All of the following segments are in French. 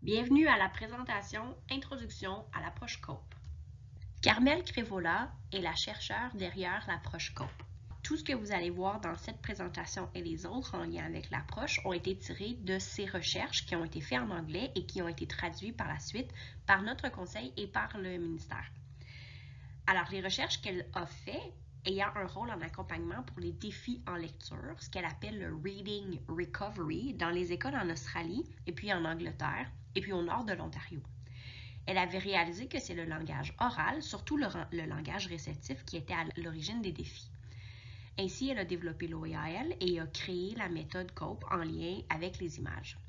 Bienvenue à la présentation Introduction à l'approche COPE. Carmel Crévola est la chercheure derrière l'approche COPE. Tout ce que vous allez voir dans cette présentation et les autres en lien avec l'approche ont été tirés de ces recherches qui ont été faites en anglais et qui ont été traduites par la suite par notre conseil et par le ministère. Alors, les recherches qu'elle a faites ayant un rôle en accompagnement pour les défis en lecture, ce qu'elle appelle le Reading Recovery, dans les écoles en Australie et puis en Angleterre et puis au nord de l'Ontario. Elle avait réalisé que c'est le langage oral, surtout le langage réceptif, qui était à l'origine des défis. Ainsi, elle a développé l'OEAL et a créé la méthode COPE en lien avec les images.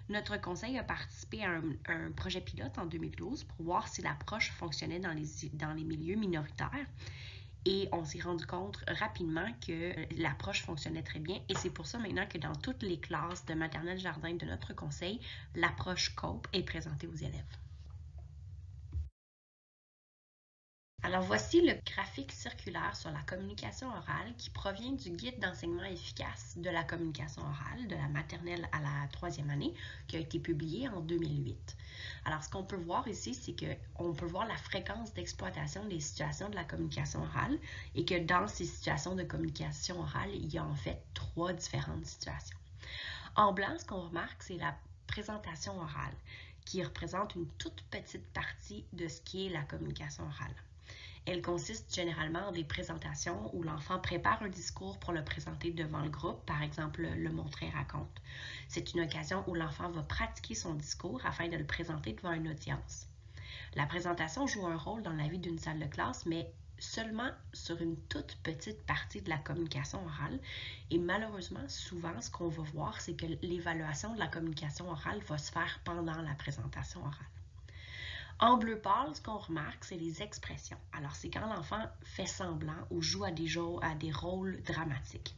Notre conseil a participé à un projet pilote en 2012 pour voir si l'approche fonctionnait dans les milieux minoritaires. Et on s'est rendu compte rapidement que l'approche fonctionnait très bien. Et c'est pour ça maintenant que dans toutes les classes de maternelle jardin de notre conseil, l'approche COPE est présentée aux élèves. Alors voici le graphique circulaire sur la communication orale qui provient du guide d'enseignement efficace de la communication orale de la maternelle à la 3e année qui a été publié en 2008. Alors ce qu'on peut voir ici, c'est qu'on peut voir la fréquence d'exploitation des situations de la communication orale et que dans ces situations de communication orale, il y a en fait 3 différentes situations. En blanc, ce qu'on remarque, c'est la présentation orale qui représente une toute petite partie de ce qui est la communication orale. Elle consiste généralement en des présentations où l'enfant prépare un discours pour le présenter devant le groupe, par exemple le montrer raconte. C'est une occasion où l'enfant va pratiquer son discours afin de le présenter devant une audience. La présentation joue un rôle dans la vie d'une salle de classe, mais seulement sur une toute petite partie de la communication orale. Et malheureusement, souvent, ce qu'on va voir, c'est que l'évaluation de la communication orale va se faire pendant la présentation orale. En bleu pâle, ce qu'on remarque, c'est les expressions. Alors, c'est quand l'enfant fait semblant ou joue à des rôles dramatiques.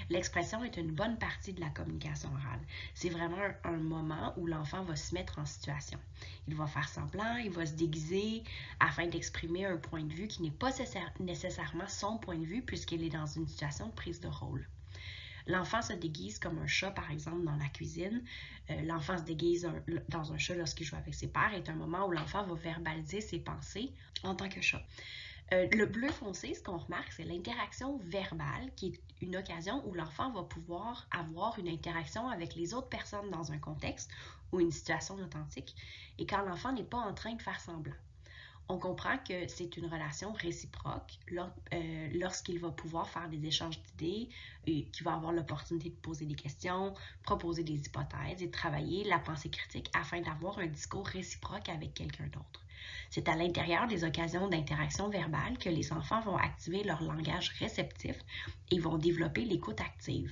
L'expression est une bonne partie de la communication orale. C'est vraiment un moment où l'enfant va se mettre en situation. Il va faire semblant, il va se déguiser afin d'exprimer un point de vue qui n'est pas nécessairement son point de vue puisqu'il est dans une situation de prise de rôle. L'enfant se déguise comme un chat, par exemple, dans la cuisine. L'enfant se déguise dans un chat lorsqu'il joue avec ses pairs. C'est un moment où l'enfant va verbaliser ses pensées en tant que chat. Le bleu foncé, ce qu'on remarque, c'est l'interaction verbale, qui est une occasion où l'enfant va pouvoir avoir une interaction avec les autres personnes dans un contexte ou une situation authentique, et quand l'enfant n'est pas en train de faire semblant. On comprend que c'est une relation réciproque lorsqu'il va pouvoir faire des échanges d'idées, qu'il va avoir l'opportunité de poser des questions, proposer des hypothèses et travailler la pensée critique afin d'avoir un discours réciproque avec quelqu'un d'autre. C'est à l'intérieur des occasions d'interaction verbale que les enfants vont activer leur langage réceptif et vont développer l'écoute active.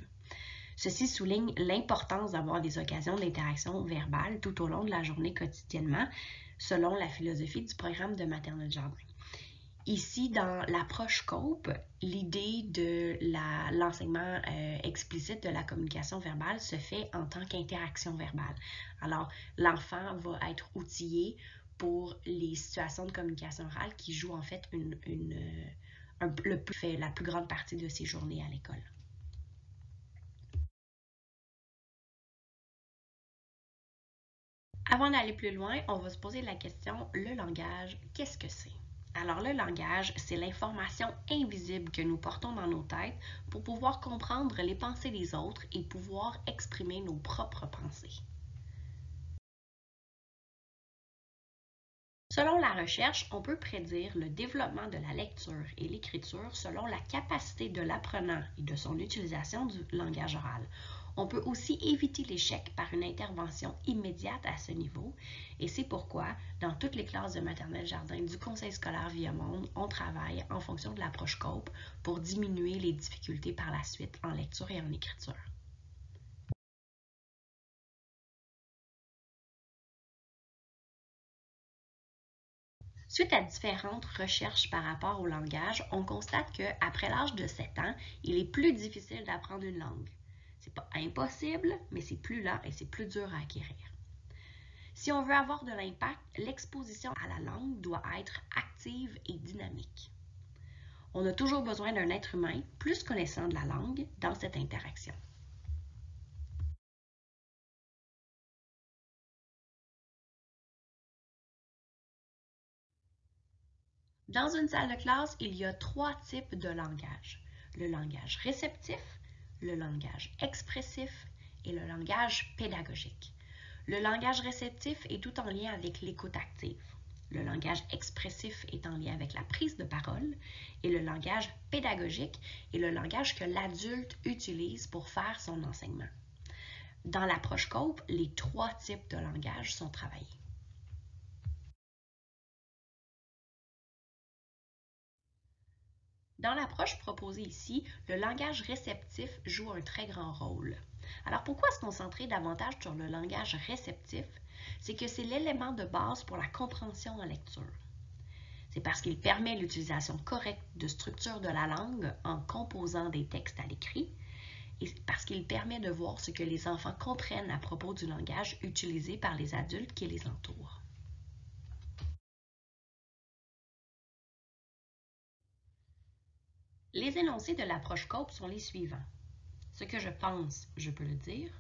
Ceci souligne l'importance d'avoir des occasions d'interaction verbale tout au long de la journée quotidiennement, selon la philosophie du programme de maternelle jardin. Ici, dans l'approche COPE, l'idée de l'enseignement explicite de la communication verbale se fait en tant qu'interaction verbale. Alors, l'enfant va être outillé pour les situations de communication orale qui jouent en fait la plus grande partie de ses journées à l'école. Avant d'aller plus loin, on va se poser la question, le langage, qu'est-ce que c'est? Alors le langage, c'est l'information invisible que nous portons dans nos têtes pour pouvoir comprendre les pensées des autres et pouvoir exprimer nos propres pensées. Selon la recherche, on peut prédire le développement de la lecture et l'écriture selon la capacité de l'apprenant et de son utilisation du langage oral. On peut aussi éviter l'échec par une intervention immédiate à ce niveau et c'est pourquoi, dans toutes les classes de maternelle jardin du Conseil scolaire Viamonde, on travaille en fonction de l'approche COPE pour diminuer les difficultés par la suite en lecture et en écriture. Suite à différentes recherches par rapport au langage, on constate qu'après l'âge de 7 ans, il est plus difficile d'apprendre une langue. C'est pas impossible, mais c'est plus lent et c'est plus dur à acquérir. Si on veut avoir de l'impact, l'exposition à la langue doit être active et dynamique. On a toujours besoin d'un être humain plus connaissant de la langue dans cette interaction. Dans une salle de classe, il y a 3 types de langage. Le langage réceptif, le langage expressif et le langage pédagogique. Le langage réceptif est tout en lien avec l'écoute active. Le langage expressif est en lien avec la prise de parole et le langage pédagogique est le langage que l'adulte utilise pour faire son enseignement. Dans l'approche Cope, les 3 types de langage sont travaillés. Dans l'approche proposée ici, le langage réceptif joue un très grand rôle. Alors pourquoi se concentrer davantage sur le langage réceptif? C'est que c'est l'élément de base pour la compréhension en lecture. C'est parce qu'il permet l'utilisation correcte de structures de la langue en composant des textes à l'écrit et parce qu'il permet de voir ce que les enfants comprennent à propos du langage utilisé par les adultes qui les entourent. Les énoncés de l'approche Cope sont les suivants. Ce que je pense, je peux le dire.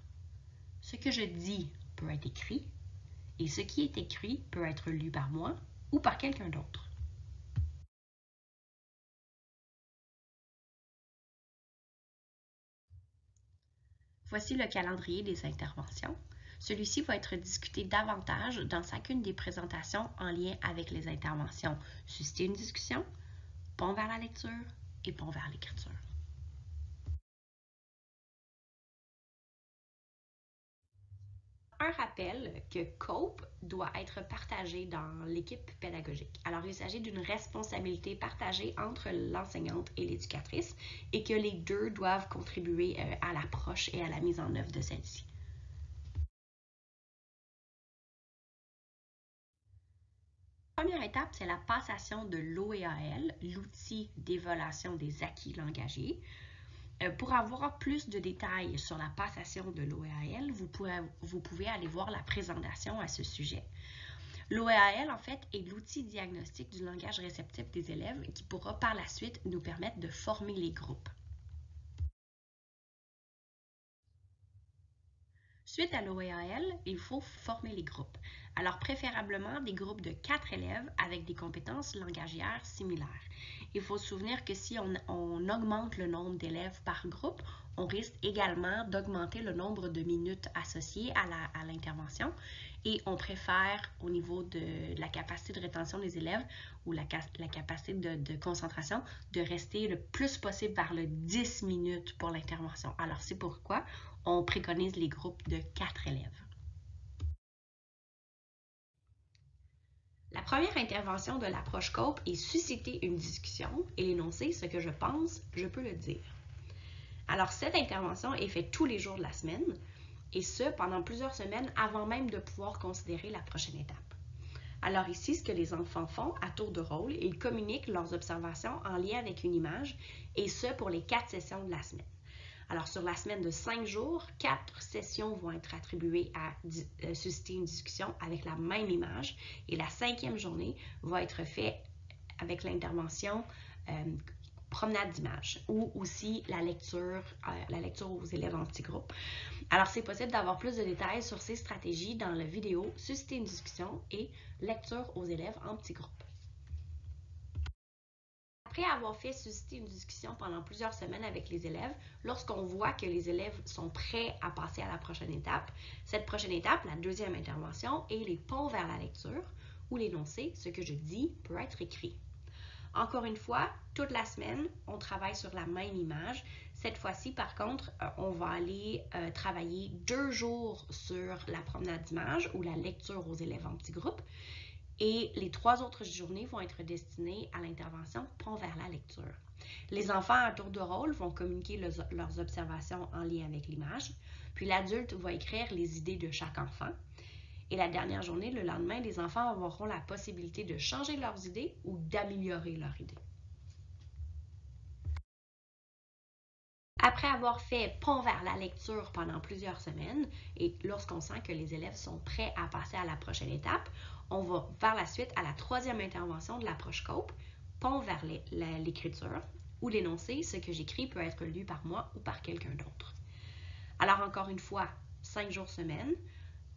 Ce que je dis peut être écrit. Et ce qui est écrit peut être lu par moi ou par quelqu'un d'autre. Voici le calendrier des interventions. Celui-ci va être discuté davantage dans chacune des présentations en lien avec les interventions susciter une discussion, pont vers la lecture et pont vers l'écriture. Un rappel que Cope doit être partagé dans l'équipe pédagogique. Alors, il s'agit d'une responsabilité partagée entre l'enseignante et l'éducatrice et que les deux doivent contribuer à l'approche et à la mise en œuvre de celle-ci. La première étape, c'est la passation de l'OEAL, l'outil d'évaluation des acquis langagiers. Pour avoir plus de détails sur la passation de l'OEAL, vous pouvez aller voir la présentation à ce sujet. L'OEAL, en fait, est l'outil diagnostique du langage réceptif des élèves qui pourra par la suite nous permettre de former les groupes. Suite à l'OEAL, il faut former les groupes. Alors, préférablement des groupes de 4 élèves avec des compétences langagières similaires. Il faut se souvenir que si on augmente le nombre d'élèves par groupe, on risque également d'augmenter le nombre de minutes associées à l'intervention et on préfère au niveau de la capacité de rétention des élèves ou la capacité de concentration de rester le plus possible vers le 10 minutes pour l'intervention. Alors, c'est pourquoi on préconise les groupes de 4 élèves. La première intervention de l'approche Cope est susciter une discussion et énoncer ce que je pense, je peux le dire. Alors, cette intervention est faite tous les jours de la semaine et ce, pendant plusieurs semaines avant même de pouvoir considérer la prochaine étape. Alors ici, ce que les enfants font à tour de rôle, ils communiquent leurs observations en lien avec une image et ce, pour les 4 sessions de la semaine. Alors, sur la semaine de 5 jours, 4 sessions vont être attribuées à susciter une discussion avec la même image et la 5e journée va être faite avec l'intervention promenade d'images ou aussi la lecture aux élèves en petits groupes. Alors, c'est possible d'avoir plus de détails sur ces stratégies dans la vidéo susciter une discussion et lecture aux élèves en petits groupes. Après avoir fait susciter une discussion pendant plusieurs semaines avec les élèves, lorsqu'on voit que les élèves sont prêts à passer à la prochaine étape, cette prochaine étape, la 2e intervention, est les ponts vers la lecture ou l'énoncé, ce que je dis peut être écrit. Encore une fois, toute la semaine, on travaille sur la même image. Cette fois-ci, par contre, on va aller travailler 2 jours sur la promenade d'images ou la lecture aux élèves en petits groupes. Et les 3 autres journées vont être destinées à l'intervention pont vers la lecture. Les enfants à tour de rôle vont communiquer leurs observations en lien avec l'image, puis l'adulte va écrire les idées de chaque enfant. Et la dernière journée, le lendemain, les enfants auront la possibilité de changer leurs idées ou d'améliorer leurs idées. Après avoir fait pont vers la lecture pendant plusieurs semaines et lorsqu'on sent que les élèves sont prêts à passer à la prochaine étape, on va vers la suite à la 3e intervention de l'approche Cope, pont vers l'écriture ou l'énoncé, ce que j'écris peut être lu par moi ou par quelqu'un d'autre. Alors encore une fois, 5 jours semaine,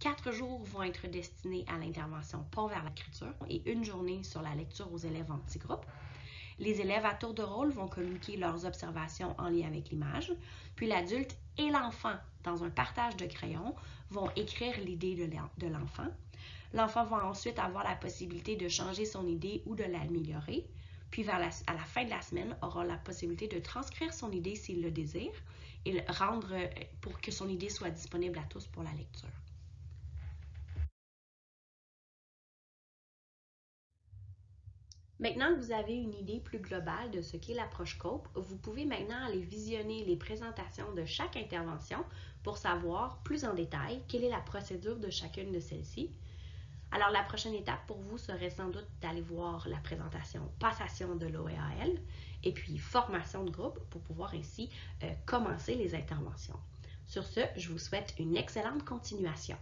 4 jours vont être destinés à l'intervention Pont vers l'écriture et 1 journée sur la lecture aux élèves en petits groupes. Les élèves à tour de rôle vont communiquer leurs observations en lien avec l'image, puis l'adulte et l'enfant, dans un partage de crayons, vont écrire l'idée de l'enfant. L'enfant va ensuite avoir la possibilité de changer son idée ou de l'améliorer, puis à la fin de la semaine, aura la possibilité de transcrire son idée s'il le désire et le rendre pour que son idée soit disponible à tous pour la lecture. Maintenant que vous avez une idée plus globale de ce qu'est l'approche COPE, vous pouvez maintenant aller visionner les présentations de chaque intervention pour savoir plus en détail quelle est la procédure de chacune de celles-ci. Alors, la prochaine étape pour vous serait sans doute d'aller voir la présentation passation de l'OEAL et puis formation de groupe pour pouvoir ainsi commencer les interventions. Sur ce, je vous souhaite une excellente continuation.